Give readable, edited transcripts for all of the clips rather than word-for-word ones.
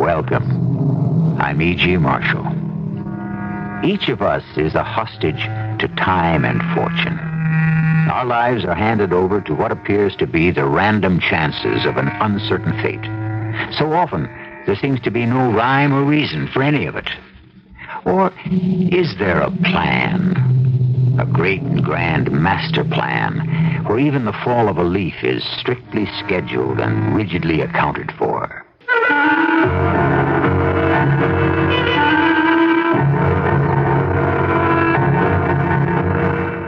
Welcome. I'm E.G. Marshall. Each of us is a hostage to time and fortune. Our lives are handed over to what appears to be the random chances of an uncertain fate. So often, there seems to be no rhyme or reason for any of it. Or is there a plan? A great and grand master plan, where even the fall of a leaf is strictly scheduled and rigidly accounted for.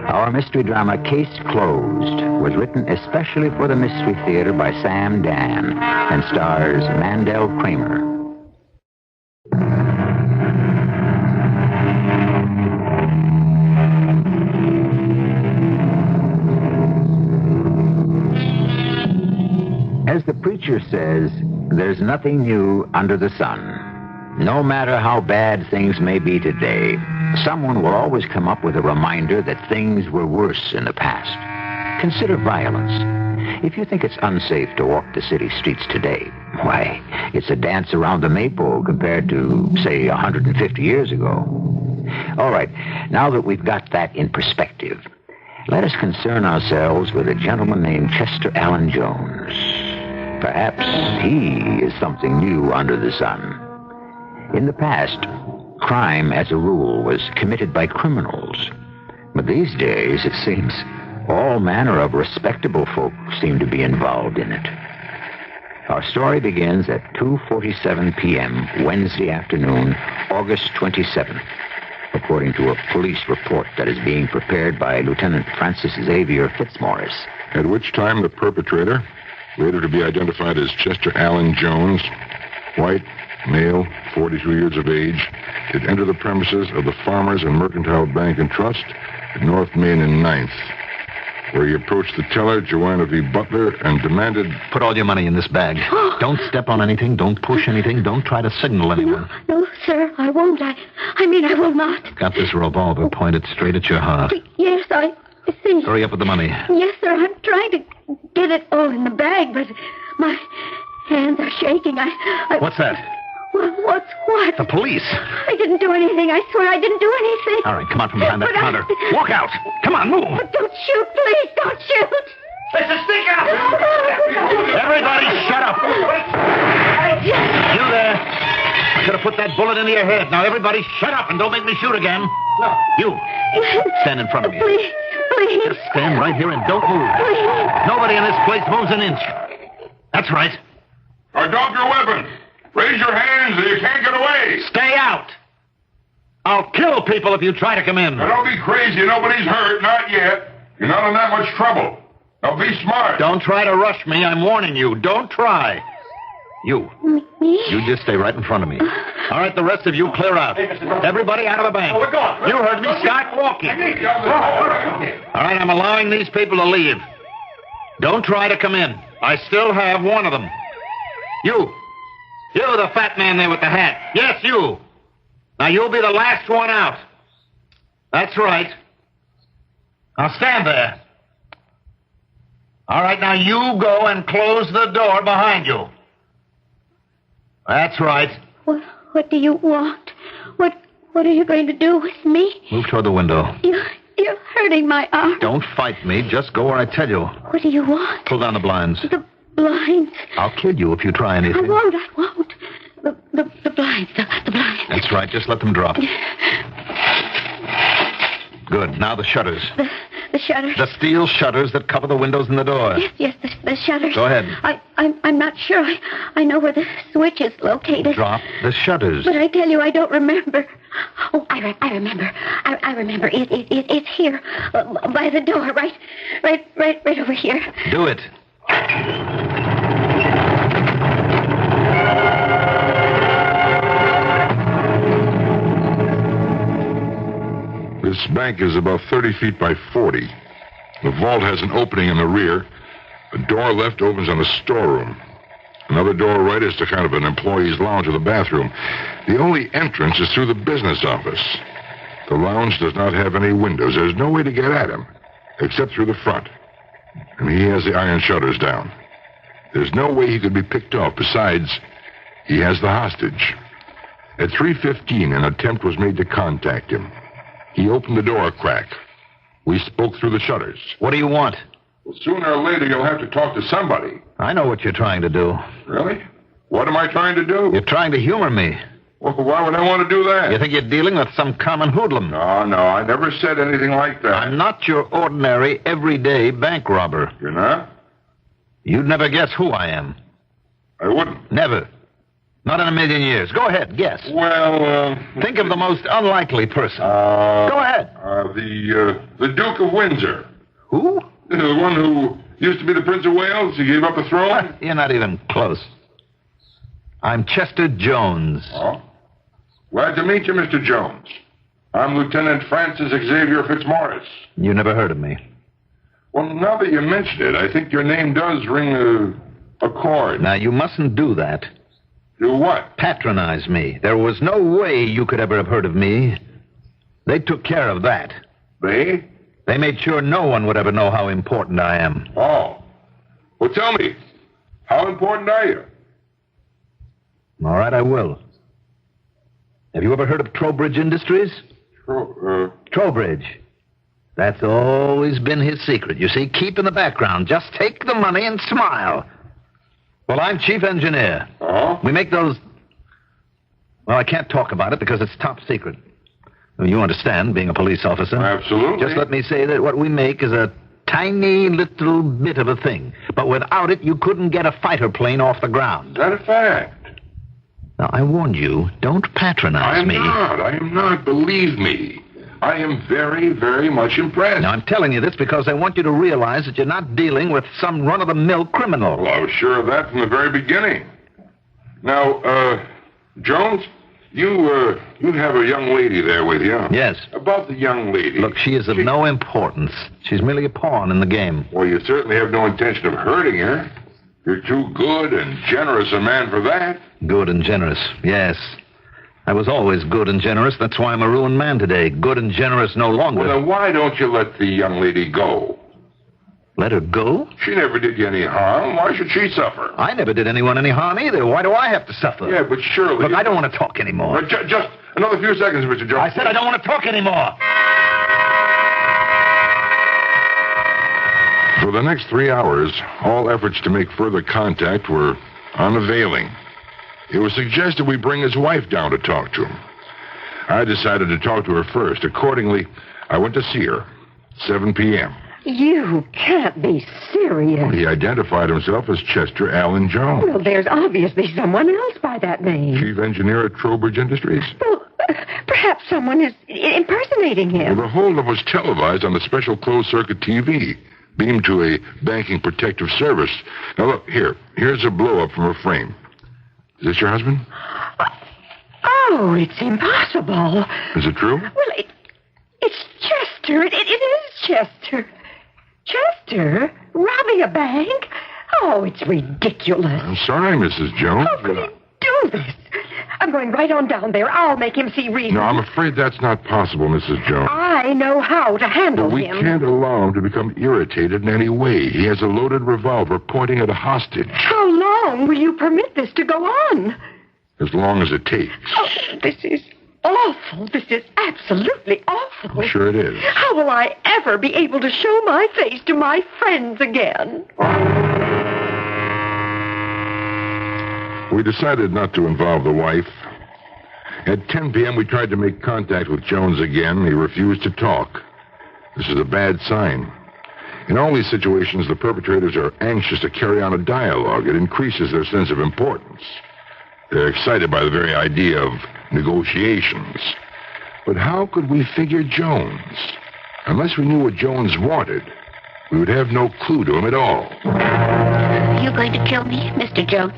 Our mystery drama, Case Closed, was written especially for the Mystery Theater by Sam Dan and stars Mandel Kramer. As the preacher says, there's nothing new under the sun. No matter how bad things may be today, someone will always come up with a reminder that things were worse in the past. Consider violence. If you think it's unsafe to walk the city streets today, why, it's a dance around the maypole compared to, say, 150 years ago. All right, now that we've got that in perspective, let us concern ourselves with a gentleman named Chester Alan Jones. Perhaps he is something new under the sun. In the past, crime, as a rule, was committed by criminals. But these days, it seems, all manner of respectable folk seem to be involved in it. Our story begins at 2:47 p.m. Wednesday afternoon, August 27th, according to a police report that is being prepared by Lieutenant Francis Xavier Fitzmaurice. At which time the perpetrator, later to be identified as Chester Alan Jones, white, male, 43 years of age, did enter the premises of the Farmers and Mercantile Bank and Trust at North Main and 9th, where he approached the teller, Joanna V. Butler, and demanded... Put all your money in this bag. Don't step on anything, don't push anything, don't try to signal anyone. No, sir, I won't. I mean, I will not. Got this revolver pointed straight at your heart. Yes, I see. Hurry up with the money. Yes, sir, I'm trying to get it all in the bag, but my hands are shaking. What's that? What's what? The police. I didn't do anything. I swear I didn't do anything. All right, come on from behind that counter. Walk out. Come on, move. But don't shoot, please. Don't shoot. Mr. Speaker! Everybody shut up. You there. I could have put that bullet into your head. Now, everybody shut up and don't make me shoot again. No. You. Stand in front of me. Please. Just stand right here and don't move. Please. Nobody in this place moves an inch. That's right. Now, drop your weapon. Raise your hands or you can't get away. Stay out. I'll kill people if you try to come in. Now, don't be crazy. Nobody's hurt. Not yet. You're not in that much trouble. Now, be smart. Don't try to rush me. I'm warning you. Don't try. You. Me? You just stay right in front of me. All right, the rest of you clear out. Everybody out of the bank. we're going. You heard me. Start walking. All right, I'm allowing these people to leave. Don't try to come in. I still have one of them. You, the fat man there with the hat. Yes, you. Now, you'll be the last one out. That's right. Now, stand there. All right, now you go and close the door behind you. That's right. What do you want? What are you going to do with me? Move toward the window. You're hurting my arm. Don't fight me. Just go where I tell you. What do you want? Pull down the blinds. The blinds. I'll kill you if you try anything. I won't. The blinds. The blinds. That's right. Just let them drop. Good. Now the shutters. The shutters. The steel shutters that cover the windows and the door. Yes, the shutters. Go ahead. I'm not sure. I know where the switch is located. Drop the shutters. But I tell you, I don't remember. Oh, I remember. I remember. It's here, by the door, right over here. Do it. This bank is about 30 feet by 40. The vault has an opening in the rear. A door left opens on the storeroom. Another door right is to kind of an employee's lounge or the bathroom. The only entrance is through the business office. The lounge does not have any windows. There's no way to get at him, except through the front. And he has the iron shutters down. There's no way he could be picked off. Besides, He has the hostage. At 3:15, an attempt was made to contact him. He opened the door a crack. We spoke through the shutters. What do you want? Well, sooner or later, you'll have to talk to somebody. I know what you're trying to do. Really? What am I trying to do? You're trying to humor me. Well, why would I want to do that? You think you're dealing with some common hoodlum? No, I never said anything like that. I'm not your ordinary, everyday bank robber. You're not? You'd never guess who I am. I wouldn't. Never. Not in a million years. Go ahead, guess. Well, Think of the most unlikely person. Go ahead. The Duke of Windsor. Who? The one who used to be the Prince of Wales. He gave up the throne. You're not even close. I'm Chester Jones. Oh? Glad to meet you, Mr. Jones. I'm Lieutenant Francis Xavier Fitzmaurice. You never heard of me. Well, now that you mention it, I think your name does ring a chord. Now, you mustn't do that. Do what? Patronize me. There was no way you could ever have heard of me. They took care of that. They? They made sure no one would ever know how important I am. Oh. Well, tell me, how important are you? All right, I will. Have you ever heard of Trowbridge Industries? Trowbridge. That's always been his secret. You see, keep in the background. Just take the money and smile. Well, I'm chief engineer. Oh? We make those... Well, I can't talk about it because it's top secret. You understand, being a police officer. Absolutely. Just let me say that what we make is a tiny little bit of a thing. But without it, you couldn't get a fighter plane off the ground. Is that a fact? Now, I warned you, don't patronize me. I am not. Believe me. I am very, very much impressed. Now, I'm telling you this because I want you to realize that you're not dealing with some run-of-the-mill criminal. Well, I was sure of that from the very beginning. Now, Jones, you have a young lady there with you. Yes. About the young lady. Look, she is of no importance. She's merely a pawn in the game. Well, you certainly have no intention of hurting her. You're too good and generous a man for that. Good and generous, yes. I was always good and generous. That's why I'm a ruined man today. Good and generous no longer. Well, then why don't you let the young lady go? Let her go? She never did you any harm. Why should she suffer? I never did anyone any harm either. Why do I have to suffer? Yeah, but surely... Look, I don't want to talk anymore. Just another few seconds, Mr. Jones. I said I don't want to talk anymore. For the next 3 hours, all efforts to make further contact were unavailing. It was suggested we bring his wife down to talk to him. I decided to talk to her first. Accordingly, I went to see her. 7 p.m. You can't be serious. He identified himself as Chester Allen Jones. Well, there's obviously someone else by that name. Chief engineer at Trowbridge Industries. Well, perhaps someone is impersonating him. Well, the holdup was televised on the special closed-circuit TV, beamed to a banking protective service. Now, look, here's a blow-up from her frame. Is this your husband? Oh, it's impossible. Is it true? Well, it's Chester. It is Chester. Chester? Robbing a bank? Oh, it's ridiculous. I'm sorry, Mrs. Jones. How could he do this? I'm going right on down there. I'll make him see reason. No, I'm afraid that's not possible, Mrs. Jones. I know how to handle But we him. can't allow him to become irritated in any way. He has a loaded revolver pointing at a hostage. How long will you permit this to go on? As long as it takes. Oh, this is awful. This is absolutely awful. I'm sure it is. How will I ever be able to show my face to my friends again? We decided not to involve the wife. At 10 p.m., we tried to make contact with Jones again. He refused to talk. This is a bad sign. In all these situations, the perpetrators are anxious to carry on a dialogue. It increases their sense of importance. They're excited by the very idea of negotiations. But how could we figure Jones? Unless we knew what Jones wanted, we would have no clue to him at all. Are you going to kill me, Mr. Jones?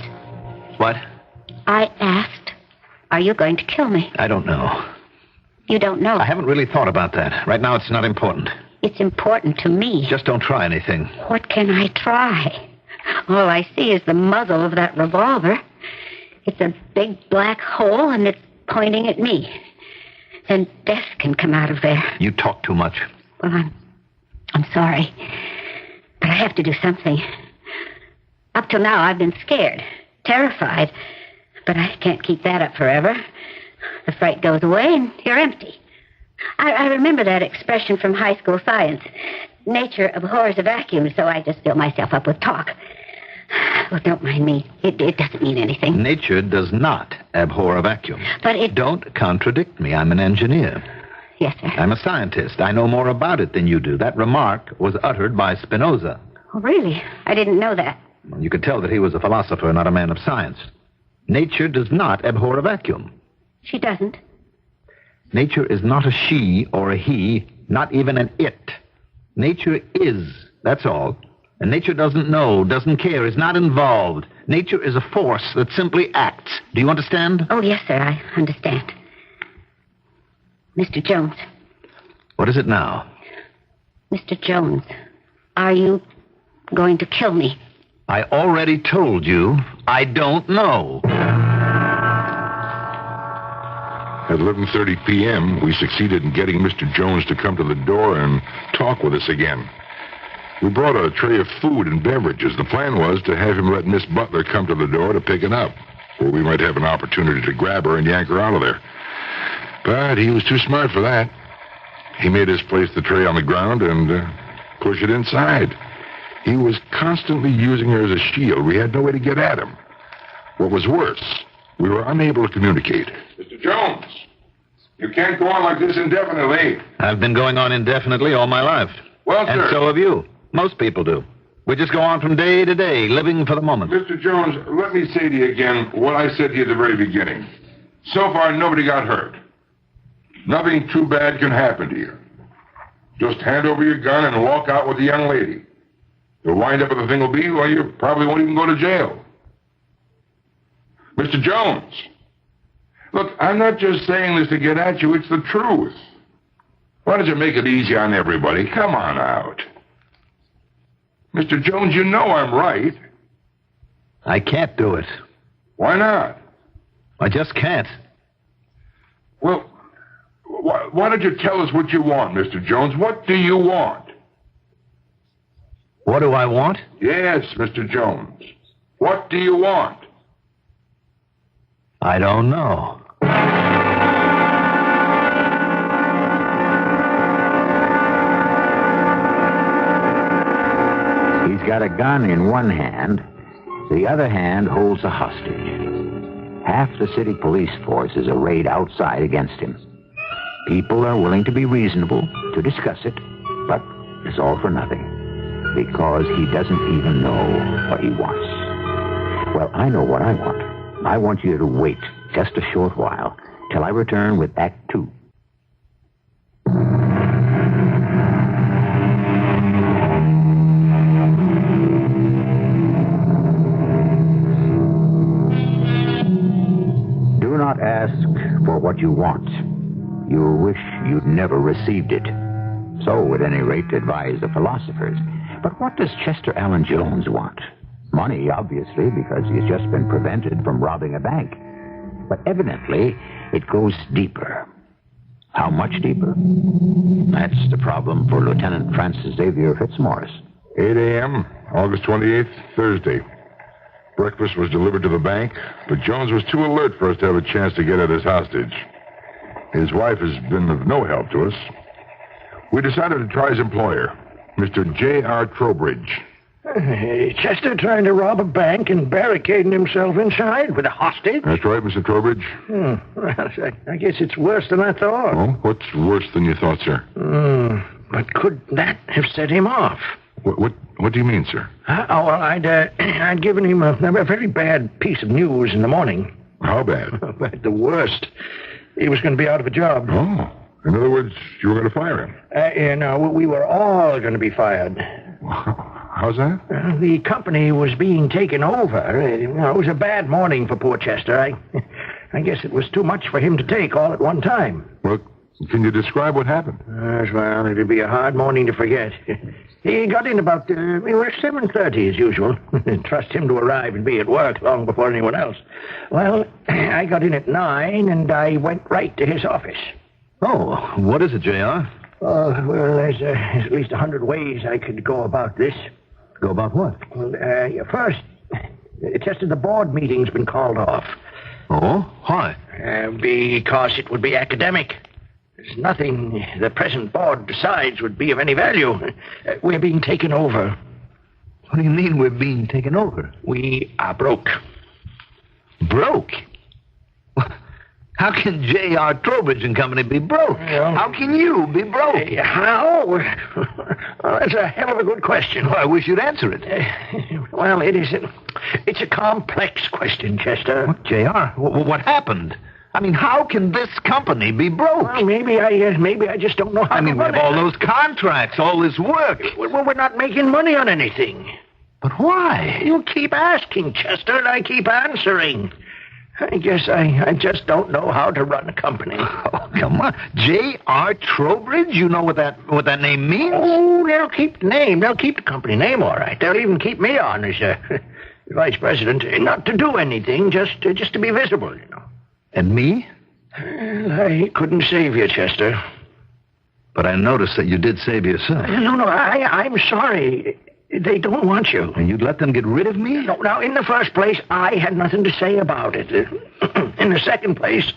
What? I asked, are you going to kill me? I don't know. You don't know. I haven't really thought about that. Right now, it's not important. It's important to me. Just don't try anything. What can I try? All I see is the muzzle of that revolver. It's a big black hole, and it's pointing at me. Then death can come out of there. You talk too much. Well, I'm sorry. But I have to do something. Up till now, I've been scared, terrified. But I can't keep that up forever. The fright goes away and you're empty. I remember that expression from high school science. Nature abhors a vacuum, so I just fill myself up with talk. Well, don't mind me. It doesn't mean anything. Nature does not abhor a vacuum. But it... Don't contradict me. I'm an engineer. Yes, sir. I'm a scientist. I know more about it than you do. That remark was uttered by Spinoza. Oh, really? I didn't know that. You could tell that he was a philosopher, not a man of science. Nature does not abhor a vacuum. She doesn't. Nature is not a she or a he, not even an it. Nature is, that's all. And nature doesn't know, doesn't care, is not involved. Nature is a force that simply acts. Do you understand? Oh, yes, sir, I understand. Mr. Jones. What is it now? Mr. Jones, are you going to kill me? I already told you I don't know. At 11:30 p.m., we succeeded in getting Mr. Jones to come to the door and talk with us again. We brought a tray of food and beverages. The plan was to have him let Miss Butler come to the door to pick it up, where we might have an opportunity to grab her and yank her out of there. But he was too smart for that. He made us place the tray on the ground and push it inside. He was constantly using her as a shield. We had no way to get at him. What was worse, we were unable to communicate. Mr. Jones, you can't go on like this indefinitely. I've been going on indefinitely all my life. Well, and sir. So have you. Most people do. We just go on from day to day, living for the moment. Mr. Jones, let me say to you again what I said to you at the very beginning. So far, nobody got hurt. Nothing too bad can happen to you. Just hand over your gun and walk out with the young lady. You'll wind up with the thing will be, well, you probably won't even go to jail. Mr. Jones, look, I'm not just saying this to get at you, it's the truth. Why don't you make it easy on everybody? Come on out. Mr. Jones, you know I'm right. I can't do it. Why not? I just can't. Well, why don't you tell us what you want, Mr. Jones? What do you want? What do I want? Yes, Mr. Jones. What do you want? I don't know. He's got a gun in one hand. The other hand holds a hostage. Half the city police force is arrayed outside against him. People are willing to be reasonable, to discuss it, but it's all for nothing, because he doesn't even know what he wants. Well, I know what I want. I want you to wait just a short while till I return with Act 2. Do not ask for what you want. You'll wish you'd never received it. So, at any rate, advise the philosophers. But what does Chester Alan Jones want? Money, obviously, because he's just been prevented from robbing a bank. But evidently, it goes deeper. How much deeper? That's the problem for Lieutenant Francis Xavier Fitzmaurice. 8 a.m., August 28th, Thursday. Breakfast was delivered to the bank, but Jones was too alert for us to have a chance to get at his hostage. His wife has been of no help to us. We decided to try his employer, Mr. J.R. Trowbridge. Chester trying to rob a bank and barricading himself inside with a hostage? That's right, Mr. Trowbridge. Well, I guess it's worse than I thought. Oh, what's worse than you thought, sir? But could that have set him off? What do you mean, sir? I'd given him a very bad piece of news in the morning. How bad? The worst. He was going to be out of a job. Oh, in other words, you were going to fire him? We were all going to be fired. How's that? The company was being taken over. It was a bad morning for poor Chester. I guess it was too much for him to take all at one time. Well, can you describe what happened? Well, it'd be a hard morning to forget. He got in about 7:30 as usual. Trust him to arrive and be at work long before anyone else. Well, I got in at 9, and I went right to his office. Oh, what is it, J.R.? Well, there's at least 100 ways I could go about this. Go about what? Well, first, Chester, the board meeting's been called off. Oh? Why? Because it would be academic. There's nothing the present board decides would be of any value. We're being taken over. What do you mean we're being taken over? We are broke. Broke? How can J.R. Trowbridge and Company be broke? Well, how can you be broke? How? Well, that's a hell of a good question. Well, I wish you'd answer it. Well, it's a complex question, Chester. What, J.R.? What happened? I mean, how can this company be broke? Well, maybe I just don't know how. I mean, we have all those contracts, all this work. Well, we're not making money on anything. But why? You keep asking, Chester, and I keep answering. I guess I just don't know how to run a company. Oh, come on. J.R. Trowbridge? You know what that name means? Oh, they'll keep the name. They'll keep the company name, all right. They'll even keep me on as vice president. Not to do anything, just to be visible, you know. And me? Well, I couldn't save you, Chester. But I noticed that you did save yourself. No, I'm sorry. They don't want you. And you'd let them get rid of me? No, now, in the first place, I had nothing to say about it. In the second place,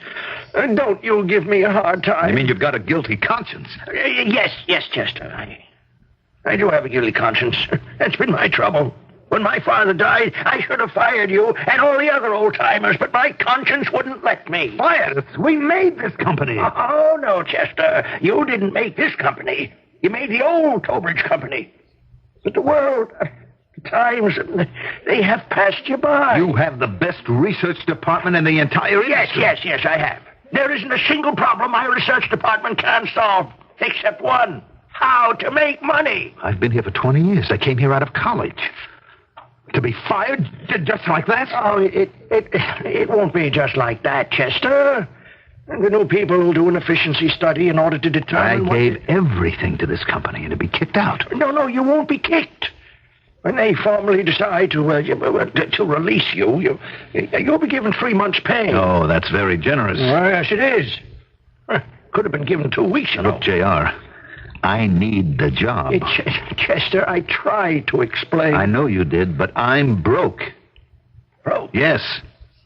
don't you give me a hard time. You mean you've got a guilty conscience? Yes, Chester. I do have a guilty conscience. That's been my trouble. When my father died, I should have fired you and all the other old-timers, but my conscience wouldn't let me. Fired us? We made this company. Oh, no, Chester. You didn't make this company. You made the old Trowbridge Company. But the world, the times, they have passed you by. You have the best research department in the entire industry. Yes, I have. There isn't a single problem my research department can't solve, except one. How to make money. I've been here for 20 years. I came here out of college. To be fired just like that? Oh, it won't be just like that, Chester. The new people will do an efficiency study in order to determine I gave everything to this company and to be kicked out. No, you won't be kicked. When they formally decide to release you, you'll be given 3 months' pay. Oh, that's very generous. Yes, it is. Could have been given 2 weeks, you know. Look, J.R., I need the job. Chester, I tried to explain. I know you did, but I'm broke. Broke? Yes.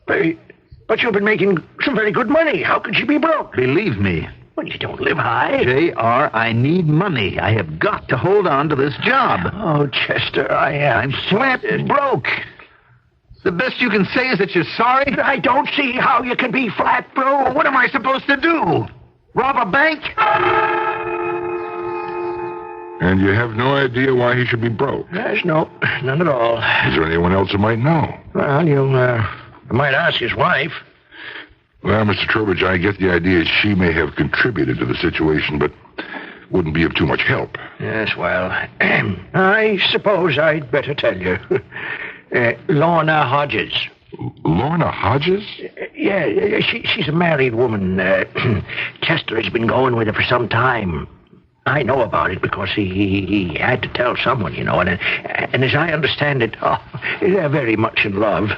But you've been making some very good money. How could you be broke? Believe me. Well, you don't live high. J.R., I need money. I have got to hold on to this job. Oh, Chester, I'm flat broke. The best you can say is that you're sorry? I don't see how you can be flat broke. Well, what am I supposed to do? Rob a bank? And you have no idea why he should be broke? Yes, no, none at all. Is there anyone else who might know? Well, you might ask his wife. Well, Mr. Trowbridge, I get the idea she may have contributed to the situation, but wouldn't be of too much help. Yes, well, I suppose I'd better tell you. Lorna Hodges. Lorna Hodges? Yeah, she's a married woman. Chester has been going with her for some time. I know about it because he had to tell someone, you know, and as I understand it, they're very much in love.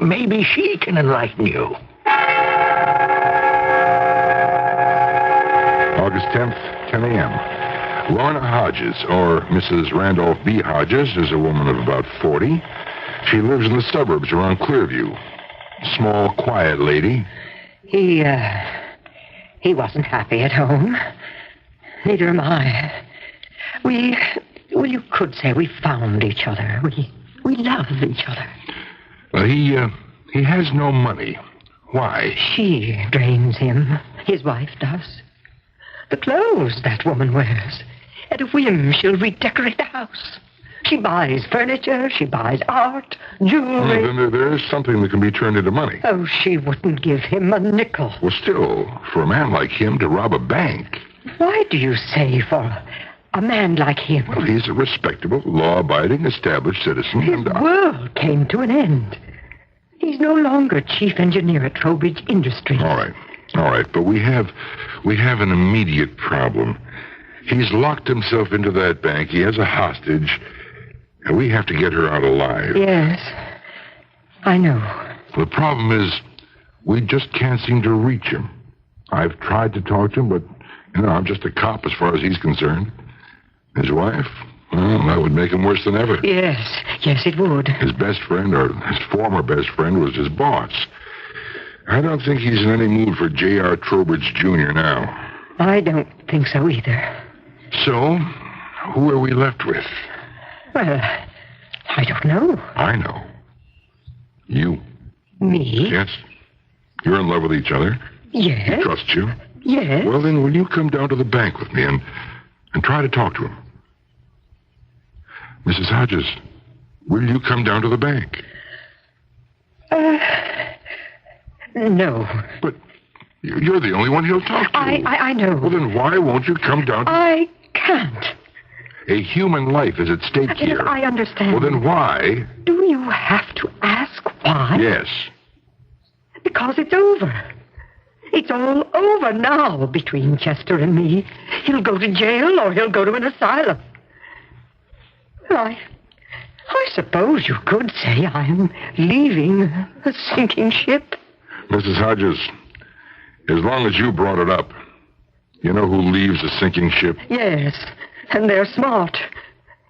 Maybe she can enlighten you. August 10th, 10 a.m. Lorna Hodges, or Mrs. Randolph B. Hodges, is a woman of about 40. She lives in the suburbs around Clearview. Small, quiet lady. He wasn't happy at home. Neither am I. You could say we found each other. We love each other. Well, he has no money. Why? She drains him. His wife does. The clothes that woman wears. At a whim, she'll redecorate the house. She buys furniture, she buys art, jewelry. Well, then there is something that can be turned into money. Oh, she wouldn't give him a nickel. Well, still, for a man like him to rob a bank... Why do you say for a man like him? Well, he's a respectable, law-abiding, established citizen. His world came to an end. He's no longer chief engineer at Trowbridge Industries. All right, but we have an immediate problem. He's locked himself into that bank. He has a hostage, and we have to get her out alive. Yes, I know. The problem is, we just can't seem to reach him. I've tried to talk to him, but, I'm just a cop as far as he's concerned. His wife? Well, that would make him worse than ever. Yes, it would. His best friend, or his former best friend, was his boss. I don't think he's in any mood for J.R. Trowbridge Jr. now. I don't think so either. So, who are we left with? Well, I don't know. I know. You. Me? Yes. You're in love with each other. Yes. He trusts you. Yes. Well, then, will you come down to the bank with me and try to talk to him? Mrs. Hodges, will you come down to the bank? No. But you're the only one he'll talk to. I know. Well, then why won't you come down to... I can't. A human life is at stake here. I understand. Well, then why... Do you have to ask why? Yes. Because it's over. It's all over now between Chester and me. He'll go to jail or he'll go to an asylum. I suppose you could say I'm leaving a sinking ship. Mrs. Hodges, as long as you brought it up, you know who leaves a sinking ship? Yes, and they're smart.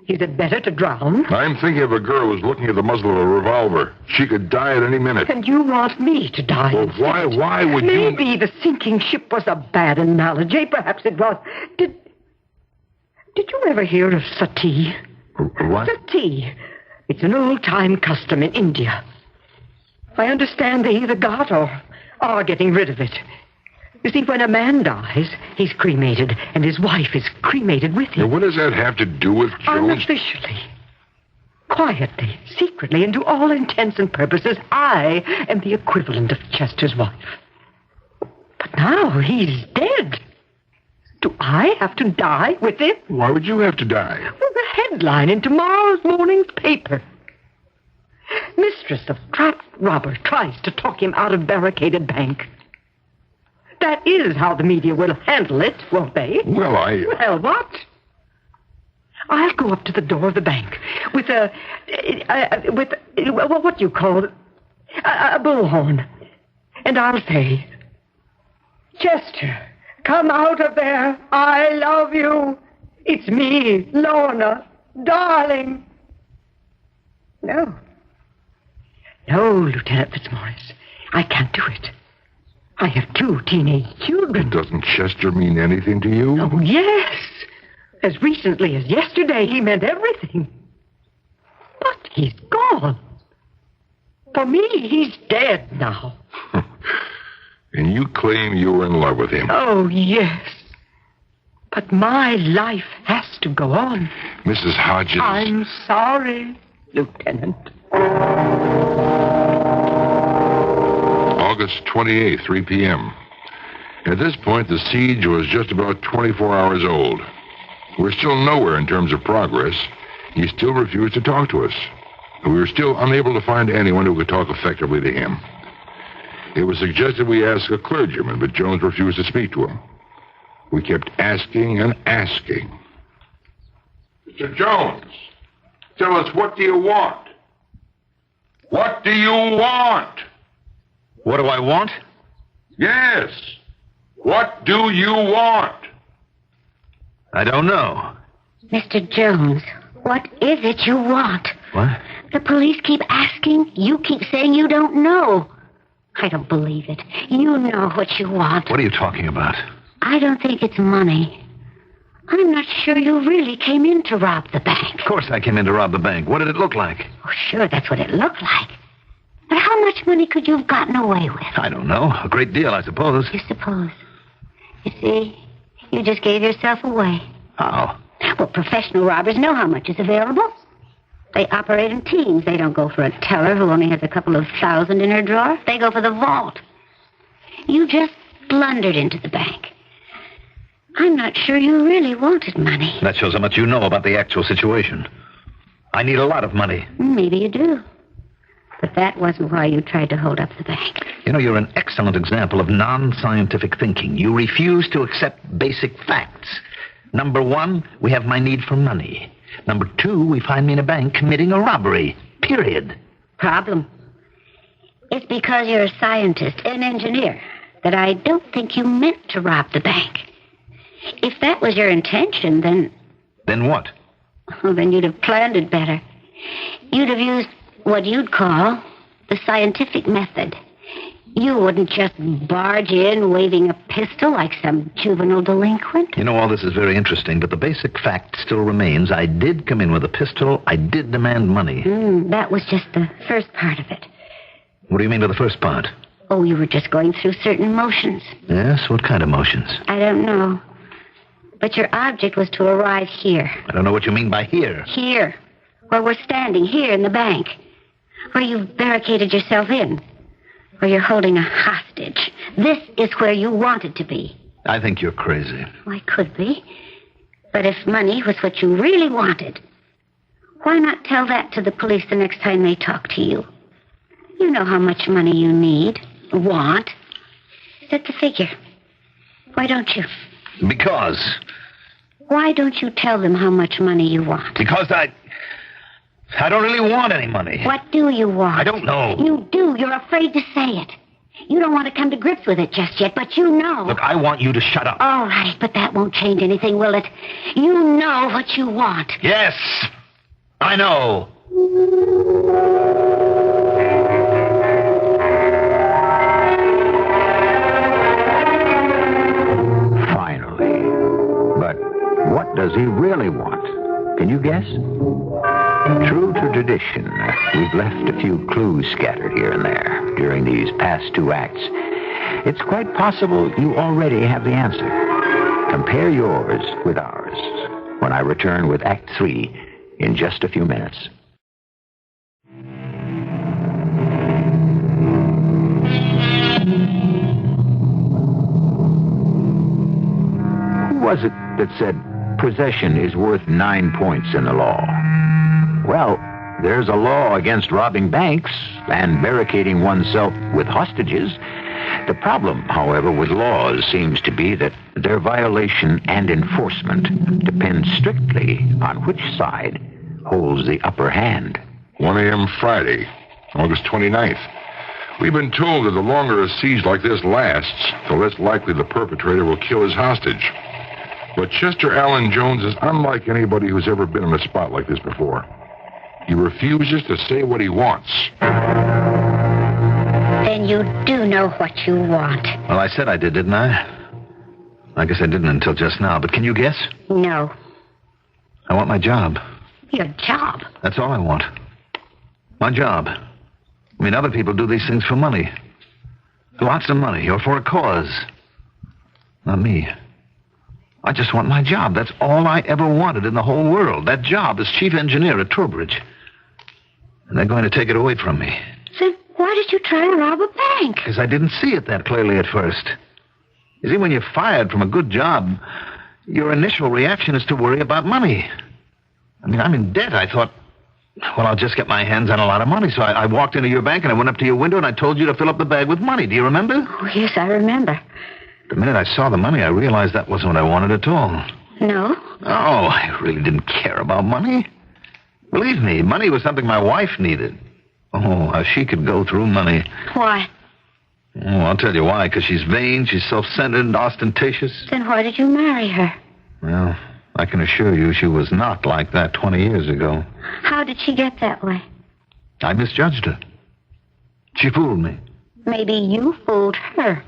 Is it better to drown? I'm thinking of a girl who's looking at the muzzle of a revolver. She could die at any minute. And you want me to die Well, instead? why would you... Maybe the sinking ship was a bad analogy. Perhaps it was. Did you ever hear of sati? What? Sati. It's an old-time custom in India. I understand they either got or are getting rid of it. You see, when a man dies, he's cremated, and his wife is cremated with him. Now, what does that have to do with Jones? Unofficially. Quietly, secretly, and to all intents and purposes, I am the equivalent of Chester's wife. But now he's dead. Do I have to die with him? Why would you have to die? Well, the headline in tomorrow's morning's paper. Mistress of trapped robber tries to talk him out of barricaded bank. That is how the media will handle it, won't they? Well, Well, what? I'll go up to the door of the bank with what do you call it? A bullhorn. And I'll say, Chester, come out of there. I love you. It's me, Lorna, darling. No, Lieutenant Fitzmaurice, I can't do it. I have 2 teenage children. Doesn't Chester mean anything to you? Oh, yes. As recently as yesterday, he meant everything. But he's gone. For me, he's dead now. And you claim you were in love with him. Oh, yes. But my life has to go on. Mrs. Hodges... I'm sorry, Lieutenant. August 28th, 3 p.m. At this point, the siege was just about 24 hours old. We're still nowhere in terms of progress. He still refused to talk to us. We were still unable to find anyone who could talk effectively to him. It was suggested we ask a clergyman, but Jones refused to speak to him. We kept asking and asking. Mr. Jones, tell us, what do you want? What do you want? What do I want? Yes. What do you want? I don't know. Mr. Jones, what is it you want? What? The police keep asking. You keep saying you don't know. I don't believe it. You know what you want. What are you talking about? I don't think it's money. I'm not sure you really came in to rob the bank. Of course I came in to rob the bank. What did it look like? Oh, sure, that's what it looked like. But how much money could you have gotten away with? I don't know. A great deal, I suppose. You suppose? You see, you just gave yourself away. How? Well, professional robbers know how much is available. They operate in teams. They don't go for a teller who only has a couple of thousand in her drawer. They go for the vault. You just blundered into the bank. I'm not sure you really wanted money. That shows how much you know about the actual situation. I need a lot of money. Maybe you do. But that wasn't why you tried to hold up the bank. You know, you're an excellent example of non-scientific thinking. You refuse to accept basic facts. Number 1, we have my need for money. Number 2, we find me in a bank committing a robbery. Period. Problem. It's because you're a scientist, an engineer, that I don't think you meant to rob the bank. If that was your intention, then... Then what? Well, then you'd have planned it better. You'd have used what you'd call the scientific method. You wouldn't just barge in waving a pistol like some juvenile delinquent. You know, all this is very interesting, but the basic fact still remains. I did come in with a pistol. I did demand money. That was just the first part of it. What do you mean by the first part? Oh, you were just going through certain motions. Yes? What kind of motions? I don't know. But your object was to arrive here. I don't know what you mean by here. Here. Where we're standing, here in the bank. Where you've barricaded yourself in. Where you're holding a hostage. This is where you wanted to be. I think you're crazy. Well, I could be. But if money was what you really wanted, why not tell that to the police the next time they talk to you? You know how much money you need, want. Set the figure. Why don't you? Because. Why don't you tell them how much money you want? Because I don't really want any money. What do you want? I don't know. You do. You're afraid to say it. You don't want to come to grips with it just yet, but you know. Look, I want you to shut up. All right, but that won't change anything, will it? You know what you want. Yes, I know. Finally. But what does he really want? Can you guess? True to tradition, we've left a few clues scattered here and there during these past two acts. It's quite possible you already have the answer. Compare yours with ours when I return with Act 3 in just a few minutes. Who was it that said possession is worth 9 points in the law? Well, there's a law against robbing banks and barricading oneself with hostages. The problem, however, with laws seems to be that their violation and enforcement depend strictly on which side holds the upper hand. 1 a.m. Friday, August 29th. We've been told that the longer a siege like this lasts, the less likely the perpetrator will kill his hostage. But Chester Allen Jones is unlike anybody who's ever been in a spot like this before. He refuses to say what he wants. Then you do know what you want. Well, I said I did, didn't I? I guess I didn't until just now, but can you guess? No. I want my job. Your job? That's all I want. My job. I mean, other people do these things for money. Lots of money, or for a cause. Not me. I just want my job. That's all I ever wanted in the whole world. That job as chief engineer at Trowbridge. And they're going to take it away from me. Then why did you try to rob a bank? Because I didn't see it that clearly at first. You see, when you're fired from a good job, your initial reaction is to worry about money. I mean, I'm in debt. I thought, well, I'll just get my hands on a lot of money. So I walked into your bank and I went up to your window and I told you to fill up the bag with money. Do you remember? Oh, yes, I remember. The minute I saw the money, I realized that wasn't what I wanted at all. No? Oh, I really didn't care about money. Believe me, money was something my wife needed. Oh, how she could go through money. Why? Oh, I'll tell you why. Because she's vain, she's self-centered and ostentatious. Then why did you marry her? Well, I can assure you she was not like that 20 years ago. How did she get that way? I misjudged her. She fooled me. Maybe you fooled her.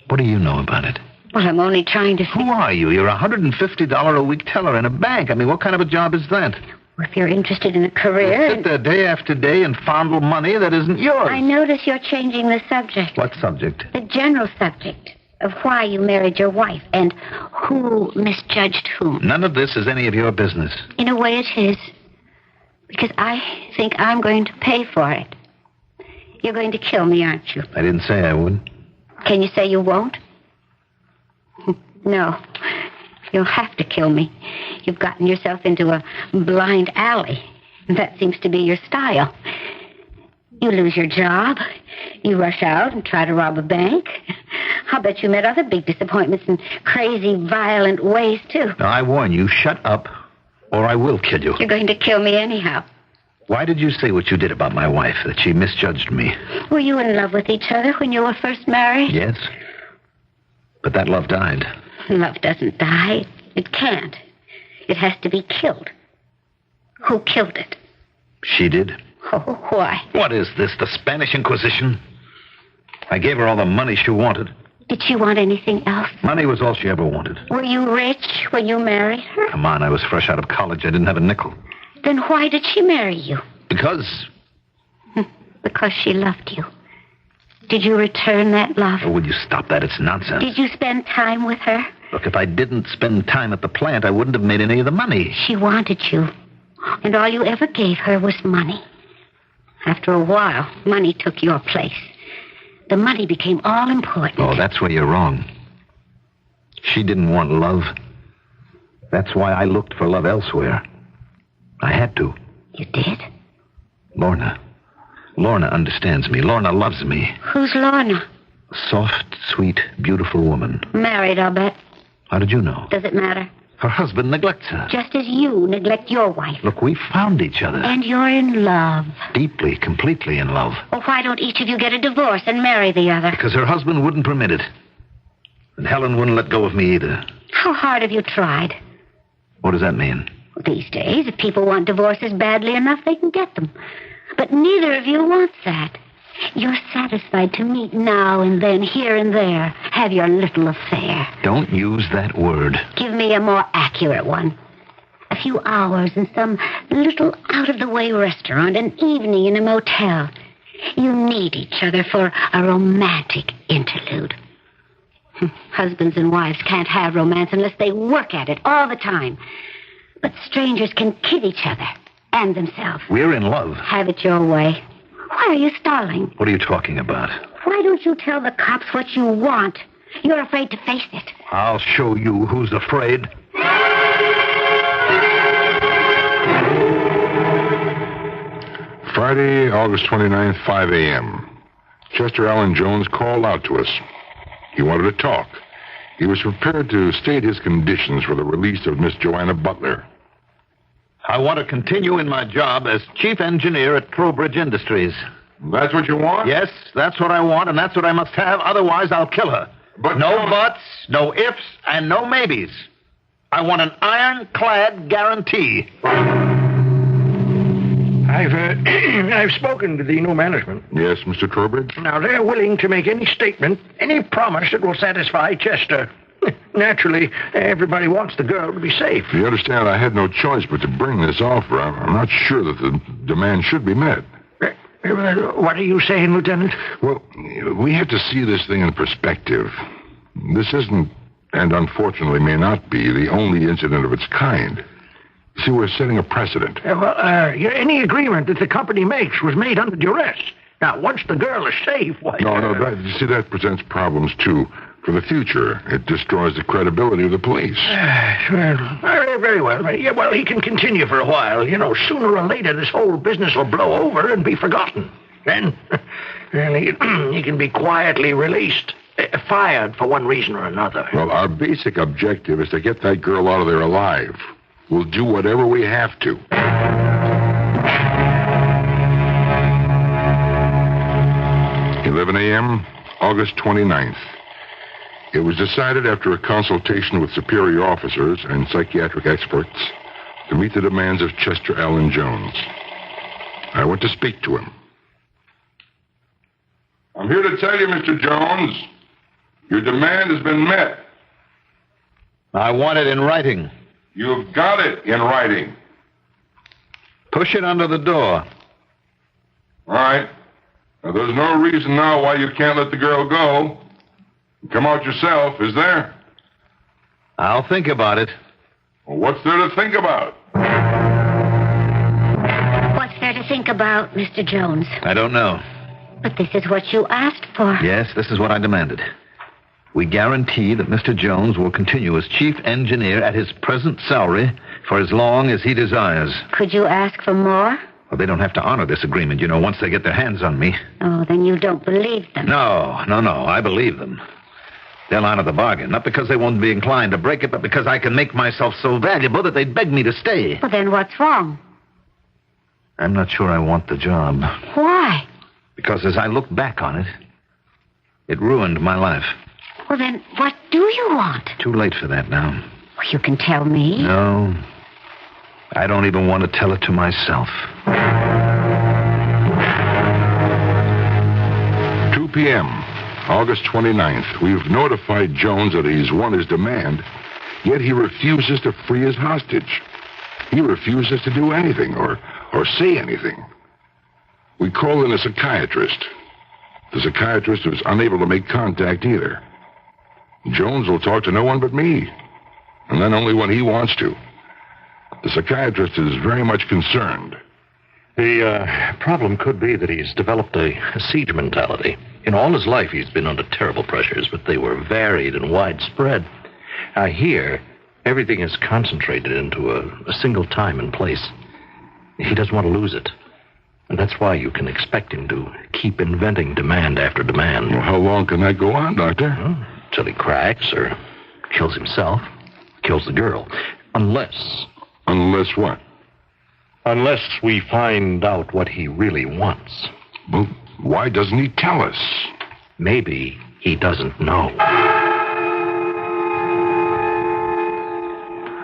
What do you know about it? Well, I'm only trying to see. Who are you? You're a $150 a week teller in a bank. I mean, what kind of a job is that? If you're interested in a career... You sit there day after day and fondle money that isn't yours. I notice you're changing the subject. What subject? The general subject of why you married your wife and who misjudged whom. None of this is any of your business. In a way, it is. Because I think I'm going to pay for it. You're going to kill me, aren't you? I didn't say I would. Can you say you won't? No. You'll have to kill me. You've gotten yourself into a blind alley. That seems to be your style. You lose your job. You rush out and try to rob a bank. I'll bet you met other big disappointments in crazy, violent ways, too. Now, I warn you, shut up, or I will kill you. You're going to kill me anyhow. Why did you say what you did about my wife, that she misjudged me? Were you in love with each other when you were first married? Yes. But that love died. Love doesn't die. It can't. It has to be killed. Who killed it? She did. Oh, why? What is this, the Spanish Inquisition? I gave her all the money she wanted. Did she want anything else? Money was all she ever wanted. Were you rich when you married her? Come on, I was fresh out of college. I didn't have a nickel. Then why did she marry you? Because... Because she loved you. Did you return that love? Oh, would you stop that? It's nonsense. Did you spend time with her? Look, if I didn't spend time at the plant, I wouldn't have made any of the money. She wanted you, and all you ever gave her was money. After a while, money took your place. The money became all important. Oh, that's where you're wrong. She didn't want love. That's why I looked for love elsewhere. I had to. You did? Lorna. Lorna understands me. Lorna loves me. Who's Lorna? A soft, sweet, beautiful woman. Married, I'll bet. How did you know? Does it matter? Her husband neglects her. Just as you neglect your wife. Look, we found each other. And you're in love. Deeply, completely in love. Well, why don't each of you get a divorce and marry the other? Because her husband wouldn't permit it. And Helen wouldn't let go of me either. How hard have you tried? What does that mean? These days, if people want divorces badly enough, they can get them. But neither of you wants that. You're satisfied to meet now and then, here and there, have your little affair. Don't use that word. Give me a more accurate one. A few hours in some little out-of-the-way restaurant, an evening in a motel. You need each other for a romantic interlude. Husbands and wives can't have romance unless they work at it all the time. But strangers can kid each other and themselves. We're in love. Have it your way. Why are you stalling? What are you talking about? Why don't you tell the cops what you want? You're afraid to face it. I'll show you who's afraid. Friday, August 29th, 5 a.m. Chester Allen Jones called out to us. He wanted to talk. He was prepared to state his conditions for the release of Miss Joanna Butler. I want to continue in my job as chief engineer at Trowbridge Industries. That's what you want? Yes, that's what I want, and that's what I must have. Otherwise, I'll kill her. But no buts, no ifs, and no maybes. I want an ironclad guarantee. I've spoken to the new management. Yes, Mr. Trowbridge? Now, they're willing to make any statement, any promise that will satisfy Chester. Naturally, everybody wants the girl to be safe. You understand, I had no choice but to bring this offer. I'm not sure that the demand should be met. What are you saying, Lieutenant? Well, we have to see this thing in perspective. This isn't, and unfortunately may not be, the only incident of its kind. See, we're setting a precedent. Any agreement that the company makes was made under duress. Now, once the girl is safe, why... No, that presents problems, too. For the future, it destroys the credibility of the police. Very well. Yeah, well, he can continue for a while. You know, sooner or later, this whole business will blow over and be forgotten. Then he can be quietly released, fired for one reason or another. Well, our basic objective is to get that girl out of there alive. We'll do whatever we have to. a.m., August 29th. It was decided after a consultation with superior officers and psychiatric experts to meet the demands of Chester Allen Jones. I went to speak to him. I'm here to tell you, Mr. Jones, your demand has been met. I want it in writing. You've got it in writing. Push it under the door. All right. Now, there's no reason now why you can't let the girl go. Come out yourself, is there? I'll think about it. Well, what's there to think about? What's there to think about, Mr. Jones? I don't know. But this is what you asked for. Yes, this is what I demanded. We guarantee that Mr. Jones will continue as chief engineer at his present salary for as long as he desires. Could you ask for more? Well, they don't have to honor this agreement, once they get their hands on me. Oh, then you don't believe them. No. I believe them. They'll honor the bargain, not because they won't be inclined to break it, but because I can make myself so valuable that they'd beg me to stay. Well, then what's wrong? I'm not sure I want the job. Why? Because as I look back on it, it ruined my life. Well, then what do you want? Too late for that now. Well, you can tell me. No. I don't even want to tell it to myself. 2 p.m., August 29th. We've notified Jones that he's won his demand, yet he refuses to free his hostage. He refuses to do anything or say anything. We call in a psychiatrist. The psychiatrist is unable to make contact either. Jones will talk to no one but me, and then only when he wants to. The psychiatrist is very much concerned. The problem could be that he's developed a siege mentality. In all his life, he's been under terrible pressures, but they were varied and widespread. Here, everything is concentrated into a single time and place. He doesn't want to lose it. And that's why you can expect him to keep inventing demand after demand. Well, how long can that go on, Doctor? Till he cracks or kills himself, kills the girl. Unless... Unless what? Unless we find out what he really wants. Well, why doesn't he tell us? Maybe he doesn't know.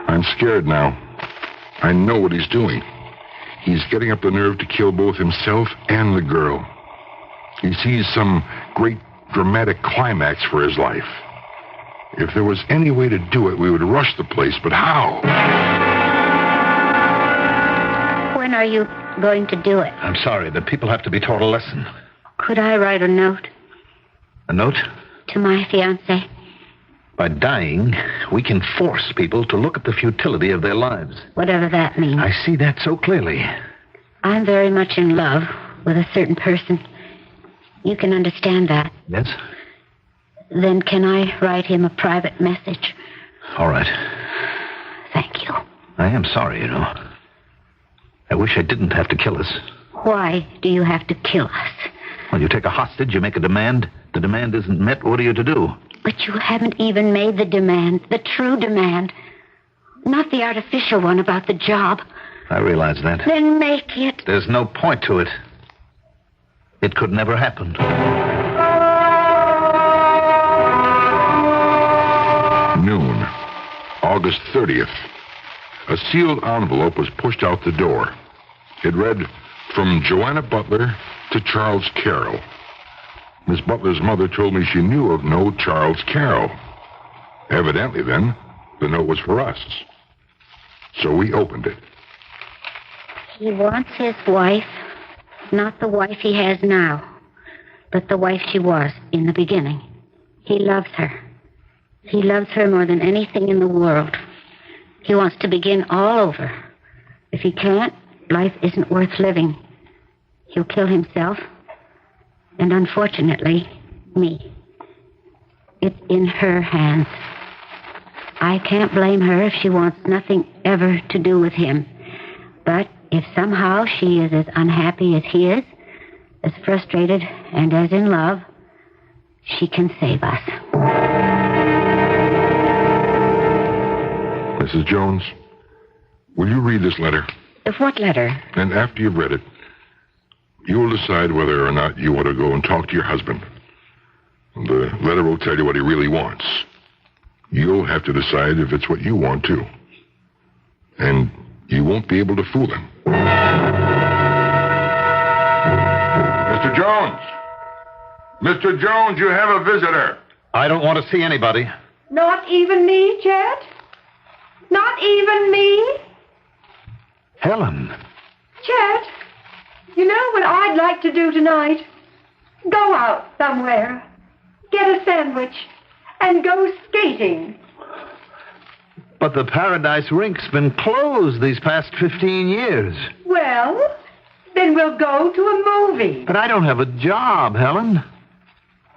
I'm scared now. I know what he's doing. He's getting up the nerve to kill both himself and the girl. He sees some great dramatic climax for his life. If there was any way to do it, we would rush the place, but how? When are you going to do it? I'm sorry, but people have to be taught a lesson. Could I write a note? A note? To my fiancé. By dying, we can force people to look at the futility of their lives. Whatever that means. I see that so clearly. I'm very much in love with a certain person. You can understand that. Yes? Then can I write him a private message? All right. Thank you. I am sorry, you know. I wish I didn't have to kill us. Why do you have to kill us? Well, you take a hostage, you make a demand. The demand isn't met, what are you to do? But you haven't even made the demand, the true demand. Not the artificial one about the job. I realize that. Then make it. There's no point to it. It could never happen. Noon, August 30th. A sealed envelope was pushed out the door. It read, "From Joanna Butler to Charles Carroll." Miss Butler's mother told me she knew of no Charles Carroll. Evidently, then, the note was for us. So we opened it. He wants his wife, not the wife he has now, but the wife she was in the beginning. He loves her. He loves her more than anything in the world. He wants to begin all over. If he can't, life isn't worth living. He'll kill himself. And unfortunately, me. It's in her hands. I can't blame her if she wants nothing ever to do with him. But if somehow she is as unhappy as he is, as frustrated and as in love, she can save us. Mrs. Jones, will you read this letter? What letter? And after you've read it, you will decide whether or not you want to go and talk to your husband. The letter will tell you what he really wants. You'll have to decide if it's what you want, too. And you won't be able to fool him. Mr. Jones! Mr. Jones, you have a visitor. I don't want to see anybody. Not even me, Chet? Not even me? Helen. Chet, you know what I'd like to do tonight? Go out somewhere, get a sandwich, and go skating. But the Paradise Rink's been closed these past 15 years. Well, then we'll go to a movie. But I don't have a job, Helen.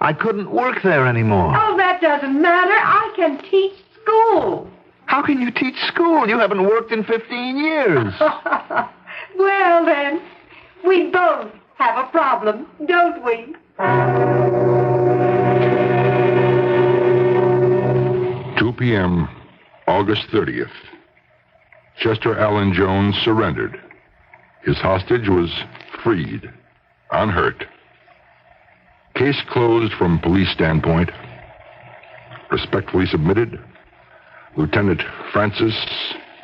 I couldn't work there anymore. Oh, that doesn't matter. I can teach school. How can you teach school? You haven't worked in 15 years. Well, then, we both have a problem, don't we? 2 p.m., August 30th. Chester Allen Jones surrendered. His hostage was freed, unhurt. Case closed from police standpoint. Respectfully submitted, Lieutenant Francis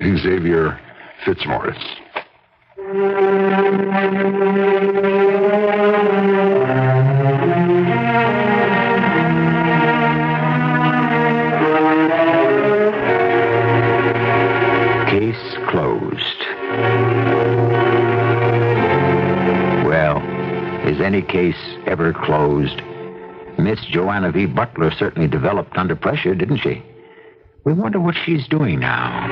Xavier Fitzmaurice. case ever closed. Miss Joanna V. Butler certainly developed under pressure, didn't she? We wonder what she's doing now.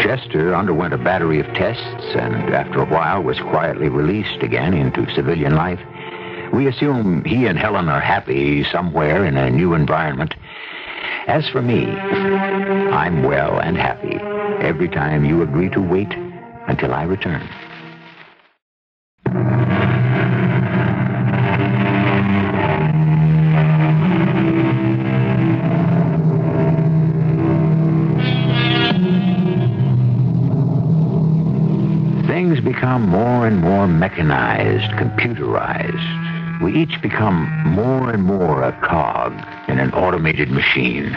Chester underwent a battery of tests and after a while was quietly released again into civilian life. We assume he and Helen are happy somewhere in a new environment. As for me, I'm well and happy every time you agree to wait until I return. Things become more and more mechanized, computerized. We each become more and more a cog in an automated machine.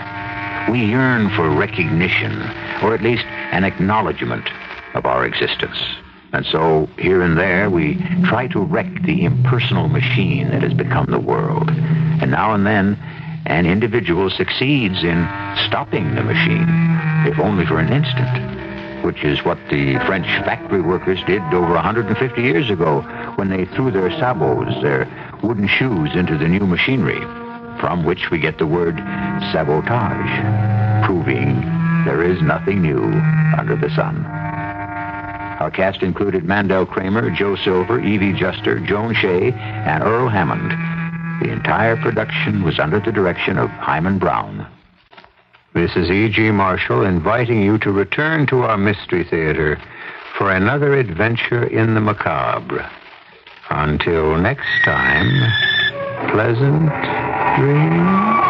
We yearn for recognition, or at least an acknowledgement of our existence. And so, here and there, we try to wreck the impersonal machine that has become the world. And now and then, an individual succeeds in stopping the machine, if only for an instant, which is what the French factory workers did over 150 years ago when they threw their sabots, their wooden shoes, into the new machinery, from which we get the word sabotage, proving there is nothing new under the sun. Our cast included Mandel Kramer, Joe Silver, Evie Juster, Joan Shea, and Earl Hammond. The entire production was under the direction of Hyman Brown. This is E.G. Marshall inviting you to return to our Mystery Theater for another adventure in the macabre. Until next time, pleasant dreams.